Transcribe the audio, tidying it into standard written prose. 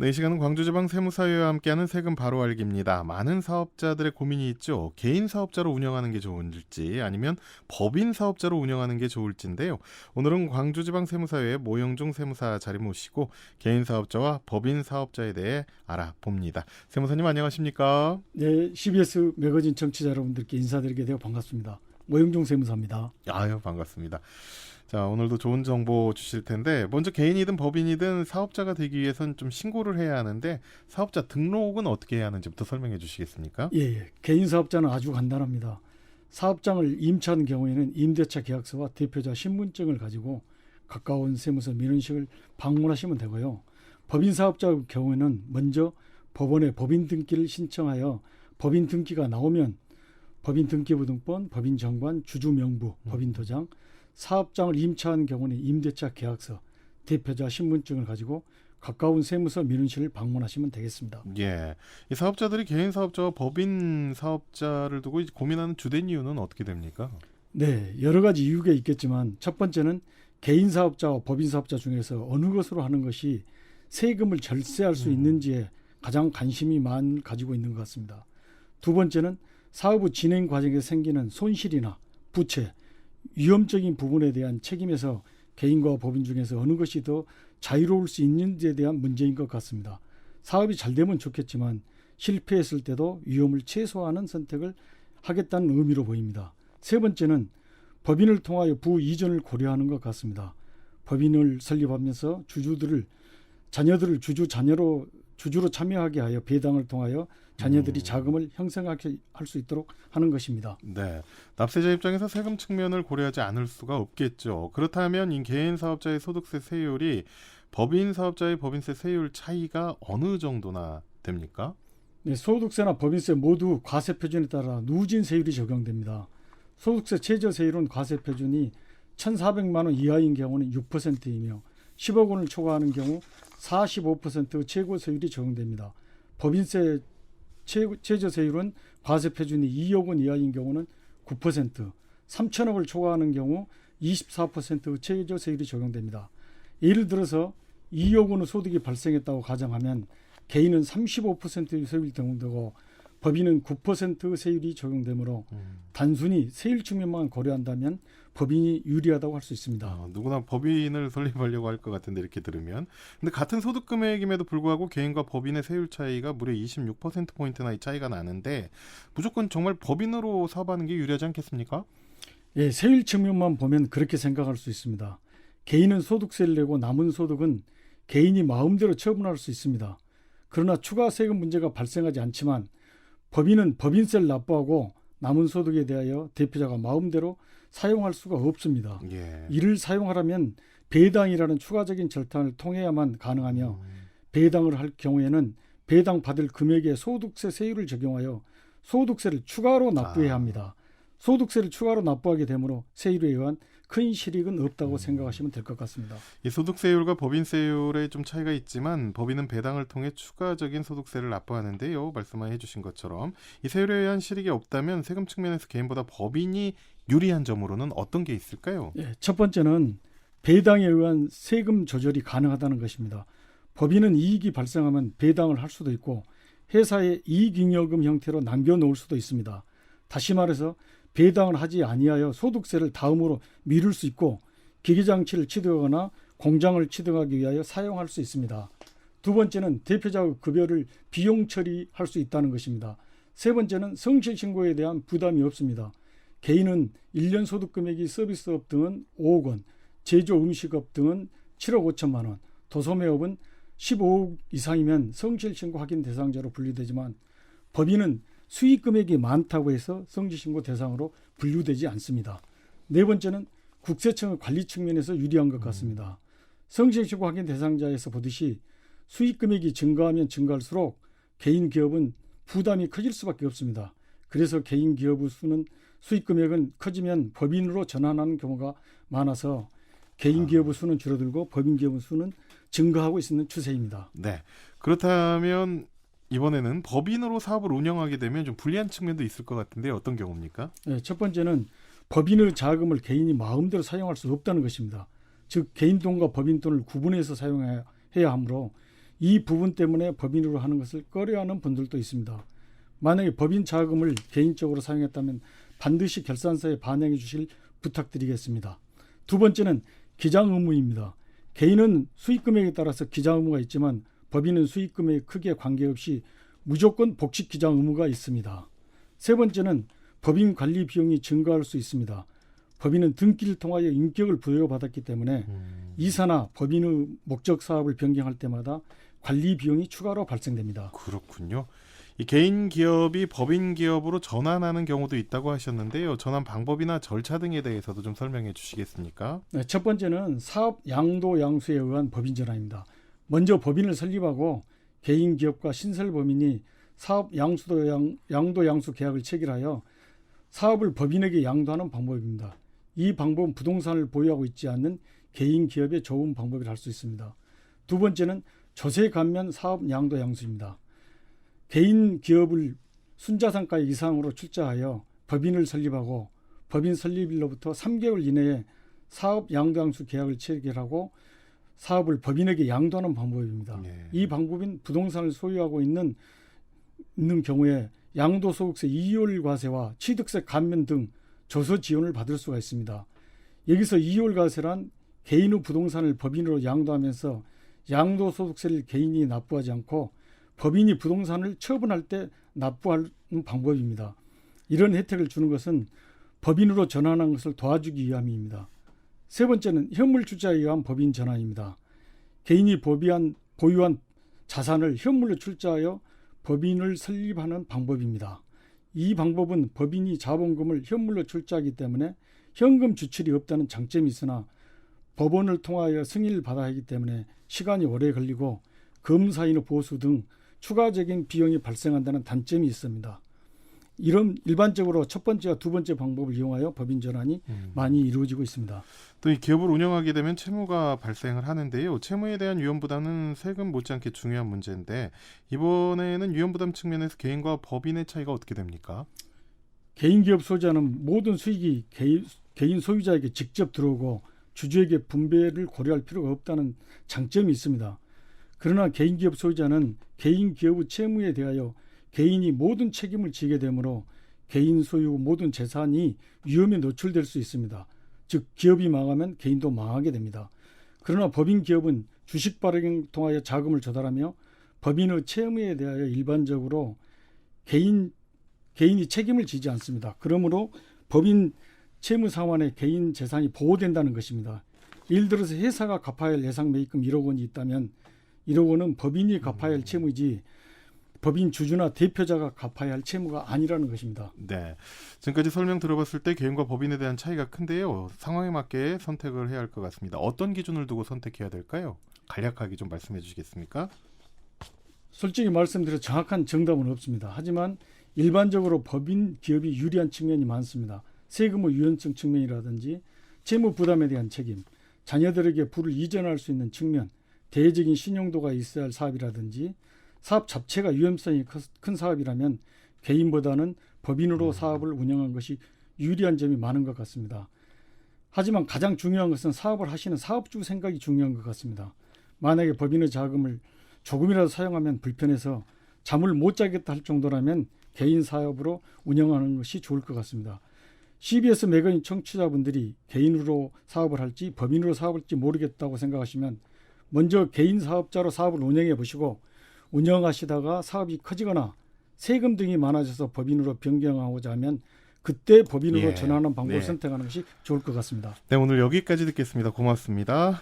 네, 이 시간은 광주지방세무사회와 함께하는 세금 바로 알기입니다. 많은 사업자들의 고민이 있죠. 개인 사업자로 운영하는 게 좋을지 아니면 법인 사업자로 운영하는 게 좋을지인데요. 오늘은 광주지방세무사회 모영중 세무사 자리 모시고 개인 사업자와 법인 사업자에 대해 알아봅니다. 세무사님 안녕하십니까? 네, CBS 매거진 청취자 여러분들께 인사드리게 되어 반갑습니다. 모영종 세무사입니다. 아유, 반갑습니다. 자, 오늘도 좋은 정보 주실 텐데 먼저 개인이든 법인이든 사업자가 되기 위해서는 좀 신고를 해야 하는데 사업자 등록은 어떻게 해야 하는지부터 설명해 주시겠습니까? 예. 개인 사업자는 아주 간단합니다. 사업장을 임차한 경우에는 임대차 계약서와 대표자 신분증을 가지고 가까운 세무서 민원실을 방문하시면 되고요. 법인 사업자의 경우에는 먼저 법원에 법인 등기를 신청하여 법인 등기가 나오면 법인 등기부등본, 법인 정관, 주주 명부, 법인 도장, 사업장을 임차한 경우는 임대차 계약서, 대표자 신분증을 가지고 가까운 세무서 민원실을 방문하시면 되겠습니다. 예. 이 사업자들이 개인 사업자와 법인 사업자를 두고 이제 고민하는 주된 이유는 어떻게 됩니까? 네, 여러 가지 이유가 있겠지만 첫 번째는 개인 사업자와 법인 사업자 중에서 어느 것으로 하는 것이 세금을 절세할 수 있는지에 가장 관심이 많이 가지고 있는 것 같습니다. 두 번째는 사업의 진행 과정에 생기는 손실이나 부채, 위험적인 부분에 대한 책임에서 개인과 법인 중에서 어느 것이 더 자유로울 수 있는지에 대한 문제인 것 같습니다. 사업이 잘 되면 좋겠지만 실패했을 때도 위험을 최소화하는 선택을 하겠다는 의미로 보입니다. 세 번째는 법인을 통하여 부이전을 고려하는 것 같습니다. 법인을 설립하면서 자녀들을 주주로 참여하게 하여 배당을 통하여 자녀들이 자금을 형성하게 할 수 있도록 하는 것입니다. 네. 납세자 입장에서 세금 측면을 고려하지 않을 수가 없겠죠. 그렇다면 이 개인 사업자의 소득세 세율이 법인 사업자의 법인세 세율 차이가 어느 정도나 됩니까? 네, 소득세나 법인세 모두 과세 표준에 따라 누진 세율이 적용됩니다. 소득세 최저 세율은 과세 표준이 1,400만 원 이하인 경우는 6%이며 10억 원을 초과하는 경우 45% 최고 세율이 적용됩니다. 법인세 최저 세율은 과세 표준이 2억 원 이하인 경우는 9%, 3천억을 초과하는 경우 24% 최저 세율이 적용됩니다. 예를 들어서 2억 원의 소득이 발생했다고 가정하면 개인은 35%의 세율이 적용되고 법인은 9% 세율이 적용되므로 단순히 세율 측면만 고려한다면 법인이 유리하다고 할 수 있습니다. 누구나 법인을 설립하려고 할 것 같은데 이렇게 들으면. 근데 같은 소득 금액임에도 불구하고 개인과 법인의 세율 차이가 무려 26%포인트나 이 차이가 나는데 무조건 정말 법인으로 사업하는 게 유리하지 않겠습니까? 예, 세율 측면만 보면 그렇게 생각할 수 있습니다. 개인은 소득세를 내고 남은 소득은 개인이 마음대로 처분할 수 있습니다. 그러나 추가 세금 문제가 발생하지 않지만 법인은 법인세를 납부하고 남은 소득에 대하여 대표자가 마음대로 사용할 수가 없습니다. 예. 이를 사용하려면 배당이라는 추가적인 절차를 통해야만 가능하며 배당을 할 경우에는 배당 받을 금액에 소득세 세율을 적용하여 소득세를 추가로 납부해야 합니다. 소득세를 추가로 납부하게 되므로 세율에 의한 큰 실익은 없다고 생각하시면 될 것 같습니다. 이 소득세율과 법인세율에 좀 차이가 있지만 법인은 배당을 통해 추가적인 소득세를 납부하는데요. 말씀해 주신 것처럼 이 세율에 의한 실익이 없다면 세금 측면에서 개인보다 법인이 유리한 점으로는 어떤 게 있을까요? 예, 첫 번째는 배당에 의한 세금 조절이 가능하다는 것입니다. 법인은 이익이 발생하면 배당을 할 수도 있고 회사의 이익잉여금 형태로 남겨놓을 수도 있습니다. 다시 말해서 배당을 하지 아니하여 소득세를 다음으로 미룰 수 있고 기계장치를 취득하거나 공장을 취득하기 위하여 사용할 수 있습니다. 두 번째는 대표자의 급여를 비용 처리할 수 있다는 것입니다. 세 번째는 성실신고에 대한 부담이 없습니다. 개인은 1년 소득금액이 서비스업 등은 5억 원, 제조 음식업 등은 7억 5천만 원, 도소매업은 15억 이상이면 성실신고 확인 대상자로 분류되지만 법인은 수익금액이 많다고 해서 성실신고 대상으로 분류되지 않습니다. 네 번째는 국세청의 관리 측면에서 유리한 것 같습니다. 성실신고 확인 대상자에서 보듯이 수익금액이 증가하면 증가할수록 개인 기업은 부담이 커질 수밖에 없습니다. 그래서 개인 기업의 수는 수익금액은 커지면 법인으로 전환하는 경우가 많아서 개인 기업의 수는 줄어들고 법인 기업의 수는 증가하고 있는 추세입니다. 네. 그렇다면 이번에는 법인으로 사업을 운영하게 되면 좀 불리한 측면도 있을 것 같은데 어떤 경우입니까? 네, 첫 번째는 법인의 자금을 개인이 마음대로 사용할 수 없다는 것입니다. 즉 개인 돈과 법인 돈을 구분해서 사용해야 하므로 이 부분 때문에 법인으로 하는 것을 꺼려하는 분들도 있습니다. 만약에 법인 자금을 개인적으로 사용했다면 반드시 결산서에 반영해 주실 부탁드리겠습니다. 두 번째는 기장 의무입니다. 개인은 수익 금액에 따라서 기장 의무가 있지만 법인은 수익 금액 크기에 관계없이 무조건 복식 기장 의무가 있습니다. 세 번째는 법인 관리 비용이 증가할 수 있습니다. 법인은 등기를 통하여 인격을 부여받았기 때문에 이사나 법인의 목적 사업을 변경할 때마다 관리 비용이 추가로 발생됩니다. 그렇군요. 이 개인 기업이 법인 기업으로 전환하는 경우도 있다고 하셨는데요. 전환 방법이나 절차 등에 대해서도 좀 설명해 주시겠습니까? 네, 첫 번째는 사업 양도 양수에 의한 법인 전환입니다. 먼저 법인을 설립하고 개인 기업과 신설 법인이 사업 양도 양수 계약을 체결하여 사업을 법인에게 양도하는 방법입니다. 이 방법은 부동산을 보유하고 있지 않는 개인 기업의 좋은 방법이라 할 수 있습니다. 두 번째는 조세 감면 사업 양도 양수입니다. 개인 기업을 순자산가 이상으로 출자하여 법인을 설립하고 법인 설립일로부터 3개월 이내에 사업 양도 양수 계약을 체결하고 사업을 법인에게 양도하는 방법입니다. 네. 이 방법은 부동산을 소유하고 있는 경우에 양도소득세 이율과세와 취득세 감면 등 조서 지원을 받을 수가 있습니다. 여기서 이율과세란 개인의 부동산을 법인으로 양도하면서 양도소득세를 개인이 납부하지 않고 법인이 부동산을 처분할 때 납부하는 방법입니다. 이런 혜택을 주는 것은 법인으로 전환한 것을 도와주기 위함입니다. 세 번째는 현물 출자에 의한 법인 전환입니다. 개인이 보유한 자산을 현물로 출자하여 법인을 설립하는 방법입니다. 이 방법은 법인이 자본금을 현물로 출자하기 때문에 현금 지출이 없다는 장점이 있으나 법원을 통하여 승인을 받아야 하기 때문에 시간이 오래 걸리고 검사인의 보수 등 추가적인 비용이 발생한다는 단점이 있습니다. 이런 일반적으로 첫 번째와 두 번째 방법을 이용하여 법인 전환이 많이 이루어지고 있습니다. 또 이 기업을 운영하게 되면 채무가 발생을 하는데요. 채무에 대한 위험 부담은 세금 못지않게 중요한 문제인데 이번에는 위험 부담 측면에서 개인과 법인의 차이가 어떻게 됩니까? 개인 기업 소유자는 모든 수익이 개인 소유자에게 직접 들어오고 주주에게 분배를 고려할 필요가 없다는 장점이 있습니다. 그러나 개인 기업 소유자는 개인 기업의 채무에 대하여 개인이 모든 책임을 지게 되므로 개인 소유 모든 재산이 위험에 노출될 수 있습니다. 즉 기업이 망하면 개인도 망하게 됩니다. 그러나 법인 기업은 주식 발행을 통하여 자금을 조달하며 법인의 채무에 대하여 일반적으로 개인이 책임을 지지 않습니다. 그러므로 법인 채무 상환에 개인 재산이 보호된다는 것입니다. 예를 들어서 회사가 갚아야 할 예상 매입금 1억 원이 있다면 1억 원은 법인이 갚아야 할 채무이지 법인 주주나 대표자가 갚아야 할 채무가 아니라는 것입니다. 네, 지금까지 설명 들어봤을 때 개인과 법인에 대한 차이가 큰데요. 상황에 맞게 선택을 해야 할 것 같습니다. 어떤 기준을 두고 선택해야 될까요? 간략하게 좀 말씀해 주시겠습니까? 솔직히 말씀드려 정확한 정답은 없습니다. 하지만 일반적으로 법인 기업이 유리한 측면이 많습니다. 세금의 유연성 측면이라든지 채무 부담에 대한 책임, 자녀들에게 부를 이전할 수 있는 측면, 대외적인 신용도가 있어야 할 사업이라든지 사업 자체가 위험성이 큰 사업이라면 개인보다는 법인으로 사업을 운영한 것이 유리한 점이 많은 것 같습니다. 하지만 가장 중요한 것은 사업을 하시는 사업주 생각이 중요한 것 같습니다. 만약에 법인의 자금을 조금이라도 사용하면 불편해서 잠을 못 자겠다 할 정도라면 개인 사업으로 운영하는 것이 좋을 것 같습니다. CBS 매거진 청취자분들이 개인으로 사업을 할지 법인으로 사업을 할지 모르겠다고 생각하시면 먼저 개인 사업자로 사업을 운영해 보시고 운영하시다가 사업이 커지거나 세금 등이 많아져서 법인으로 변경하고자 하면 그때 법인으로 전환하는 방법을 선택하는 것이 좋을 것 같습니다. 네, 오늘 여기까지 듣겠습니다. 고맙습니다.